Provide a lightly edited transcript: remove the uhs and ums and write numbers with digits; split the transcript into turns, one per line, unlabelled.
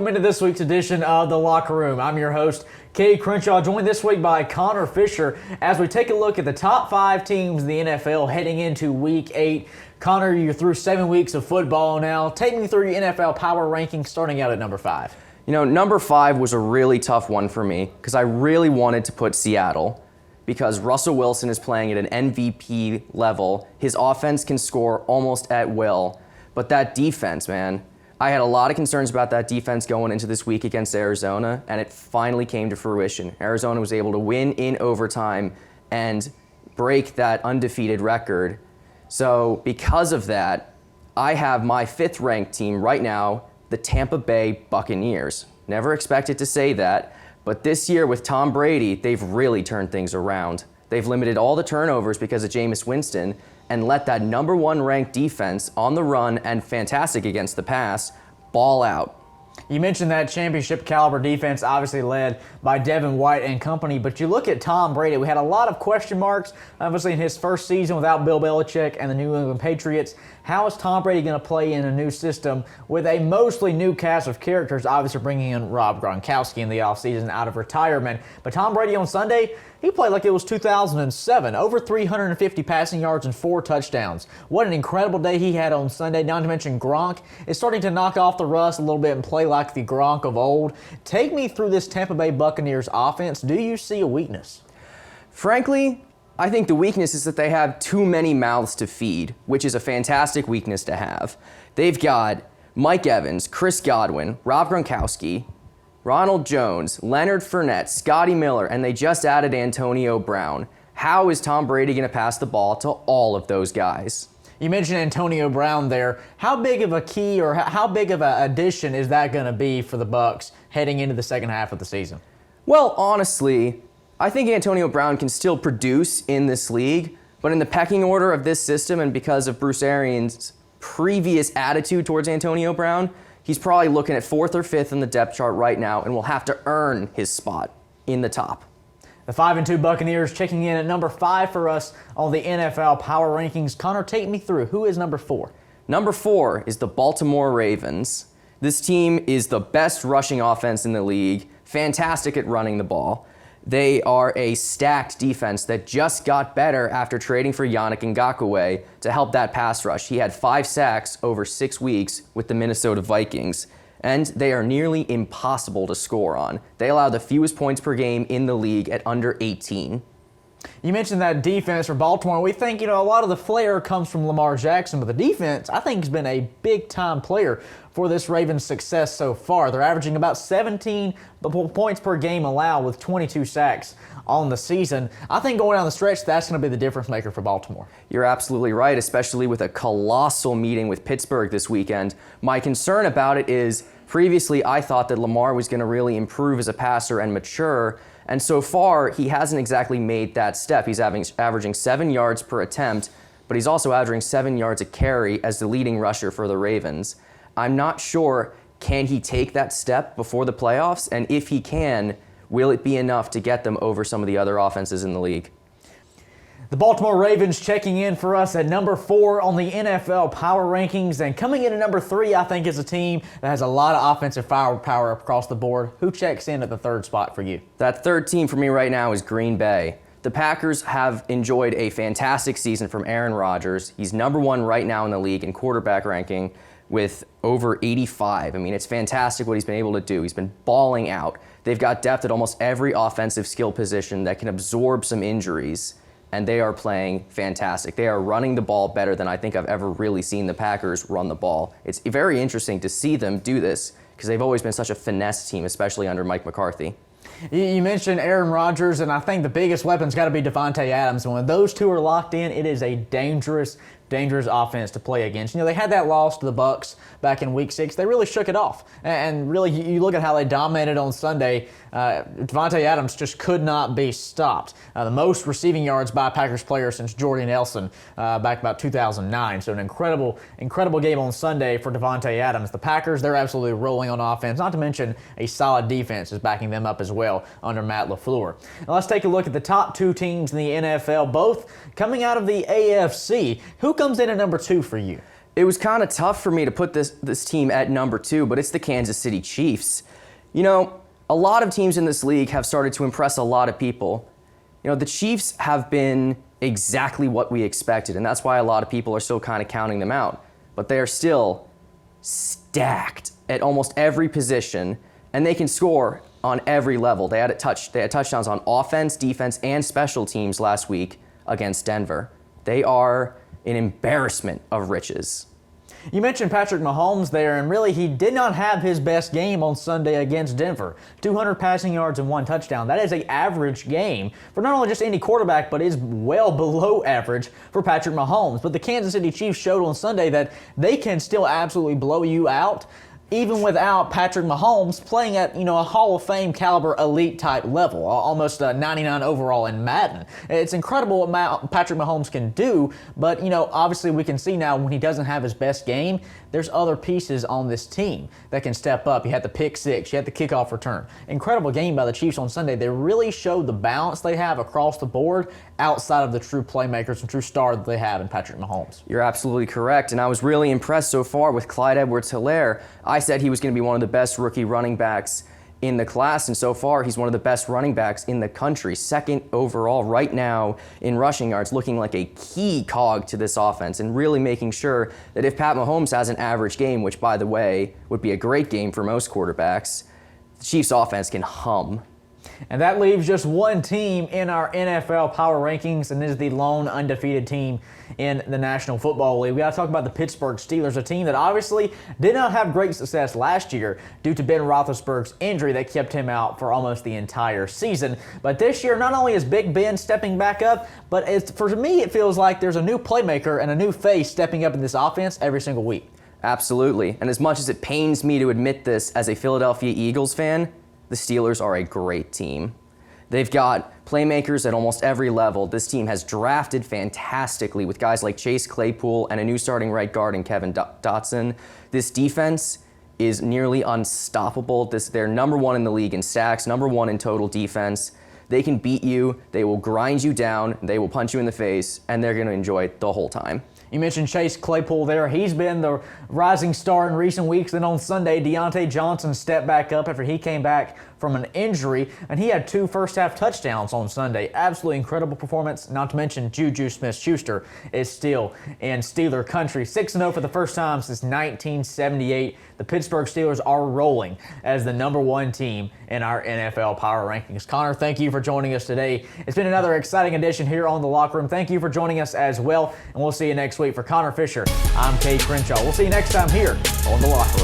Welcome into this week's edition of The Locker Room. I'm your host, Cade Crenshaw, joined this week by Connor Fisher as we take a look at the top 5 teams in the NFL heading into Week 8. Connor, you're through 7 weeks of football now. Take me through your NFL power rankings starting out at number 5.
You know, number 5 was a really tough one for me because I really wanted to put Seattle because Russell Wilson is playing at an MVP level. His offense can score almost at will. But that defense, man, I had a lot of concerns about that defense going into this week against Arizona, and it finally came to fruition. Arizona was able to win in overtime and break that undefeated record. So because of that, I have my 5th ranked team right now, the Tampa Bay Buccaneers. Never expected to say that, but this year with Tom Brady, they've really turned things around. They've limited all the turnovers because of Jameis Winston and let that number 1 ranked defense on the run and fantastic against the pass ball out.
You mentioned that championship caliber defense, obviously led by Devin White and company, but you look at Tom Brady. We had a lot of question marks, obviously, in his first season without Bill Belichick and the New England Patriots. How is Tom Brady going to play in a new system with a mostly new cast of characters, obviously bringing in Rob Gronkowski in the offseason out of retirement? But Tom Brady on Sunday, he played like it was 2007, over 350 passing yards and 4 touchdowns. What an incredible day he had on Sunday, not to mention Gronk is starting to knock off the rust a little bit and play like the Gronk of old. Take me through this Tampa Bay Buccaneers offense. Do you see a weakness?
Frankly, I think the weakness is that they have too many mouths to feed, which is a fantastic weakness to have. They've got Mike Evans, Chris Godwin, Rob Gronkowski, Ronald Jones, Leonard Fournette, Scotty Miller, and they just added Antonio Brown. How is Tom Brady going to pass the ball to all of those guys?
You mentioned Antonio Brown there. How big of a key or how big of an addition is that going to be for the Bucs heading into the second half of the season?
Well, honestly, I think Antonio Brown can still produce in this league, but in the pecking order of this system and because of Bruce Arians' previous attitude towards Antonio Brown, he's probably looking at 4th or 5th in the depth chart right now and will have to earn his spot in the top.
The 5-2 Buccaneers checking in at number 5 for us on the NFL Power Rankings. Connor, take me through. Who is number 4?
Number 4 is the Baltimore Ravens. This team is the best rushing offense in the league, fantastic at running the ball. They are a stacked defense that just got better after trading for Yannick Ngakoue to help that pass rush. He had 5 sacks over 6 weeks with the Minnesota Vikings, and they are nearly impossible to score on. They allow the fewest points per game in the league at under 18.
You mentioned that defense for Baltimore. We think, a lot of the flair comes from Lamar Jackson, but the defense, I think, has been a big-time player for this Ravens' success so far. They're averaging about 17 points per game allowed with 22 sacks on the season. I think going down the stretch, that's going to be the difference maker for Baltimore.
You're absolutely right, especially with a colossal meeting with Pittsburgh this weekend. My concern about it is previously I thought that Lamar was going to really improve as a passer and mature, and so far he hasn't exactly made that step. He's averaging 7 yards per attempt, but he's also averaging 7 yards a carry as the leading rusher for the Ravens. I'm not sure, can he take that step before the playoffs? And if he can, will it be enough to get them over some of the other offenses in the league?
The Baltimore Ravens checking in for us at number 4 on the NFL Power Rankings. And coming in at number 3, I think, is a team that has a lot of offensive firepower across the board. Who checks in at the 3rd spot for you?
That 3rd team for me right now is Green Bay. The Packers have enjoyed a fantastic season from Aaron Rodgers. He's number 1 right now in the league in quarterback ranking with over 85. I mean, it's fantastic what he's been able to do. He's been balling out. They've got depth at almost every offensive skill position that can absorb some injuries, and they are playing fantastic. They are running the ball better than I think I've ever really seen the Packers run the ball. It's very interesting to see them do this because they've always been such a finesse team, especially under Mike McCarthy.
You mentioned Aaron Rodgers, and I think the biggest weapon's got to be Devante Adams. And when those two are locked in, it is a dangerous offense to play against. They had that loss to the Bucs back in Week 6. They really shook it off. And really, you look at how they dominated on Sunday. Devante Adams just could not be stopped. The most receiving yards by a Packers player since Jordy Nelson back about 2009. So an incredible game on Sunday for Devante Adams. The Packers, they're absolutely rolling on offense. Not to mention a solid defense is backing them up as well under Matt LaFleur. Now let's take a look at the top 2 teams in the NFL, both coming out of the AFC. Who comes in at number 2 for you?
It was kind of tough for me to put this team at number 2, but it's the Kansas City Chiefs. You know, a lot of teams in this league have started to impress a lot of people. You know, the Chiefs have been exactly what we expected, and that's why a lot of people are still kind of counting them out. But they are still stacked at almost every position, and they can score on every level. They had touchdowns on offense, defense, and special teams last week against Denver. They are an embarrassment of riches.
You mentioned Patrick Mahomes there, and really he did not have his best game on Sunday against Denver. 200 passing yards and 1 touchdown. That is an average game for not only just any quarterback, but is well below average for Patrick Mahomes. But the Kansas City Chiefs showed on Sunday that they can still absolutely blow you out, even without Patrick Mahomes playing at, a Hall of Fame caliber elite type level, almost 99 overall in Madden. It's incredible what Patrick Mahomes can do, but, obviously we can see now when he doesn't have his best game, there's other pieces on this team that can step up. You had the pick six, you had the kickoff return. Incredible game by the Chiefs on Sunday. They really showed the balance they have across the board outside of the true playmakers and true star that they have in Patrick Mahomes.
You're absolutely correct, and I was really impressed so far with Clyde Edwards-Helaire. I said he was going to be one of the best rookie running backs in the class, and so far he's one of the best running backs in the country, 2nd overall right now in rushing yards, looking like a key cog to this offense and really making sure that if Pat Mahomes has an average game, which by the way would be a great game for most quarterbacks, the Chiefs offense can hum.
And that leaves just one team in our NFL power rankings, and this is the lone undefeated team in the National Football League. We got to talk about the Pittsburgh Steelers, a team that obviously did not have great success last year due to Ben Roethlisberger's injury that kept him out for almost the entire season. But this year, not only is Big Ben stepping back up, but for me, it feels like there's a new playmaker and a new face stepping up in this offense every single week.
Absolutely. And as much as it pains me to admit this as a Philadelphia Eagles fan, the Steelers are a great team. They've got playmakers at almost every level. This team has drafted fantastically with guys like Chase Claypool and a new starting right guard in Kevin Dotson. This defense is nearly unstoppable. They're number 1 in the league in sacks, number 1 in total defense. They can beat you, they will grind you down, they will punch you in the face, and they're going to enjoy it the whole time.
You mentioned Chase Claypool there. He's been the rising star in recent weeks. Then on Sunday, Deontay Johnson stepped back up after he came back from an injury, and he had 2 first-half touchdowns on Sunday. Absolutely incredible performance, not to mention Juju Smith-Schuster is still in Steeler country. 6-0 for the first time since 1978. The Pittsburgh Steelers are rolling as the number 1 team in our NFL power rankings. Connor, thank you for joining us today. It's been another exciting edition here on The Locker Room. Thank you for joining us as well, and we'll see you next week. For Connor Fisher, I'm Cade Crenshaw. We'll see you next time here on The Locker Room.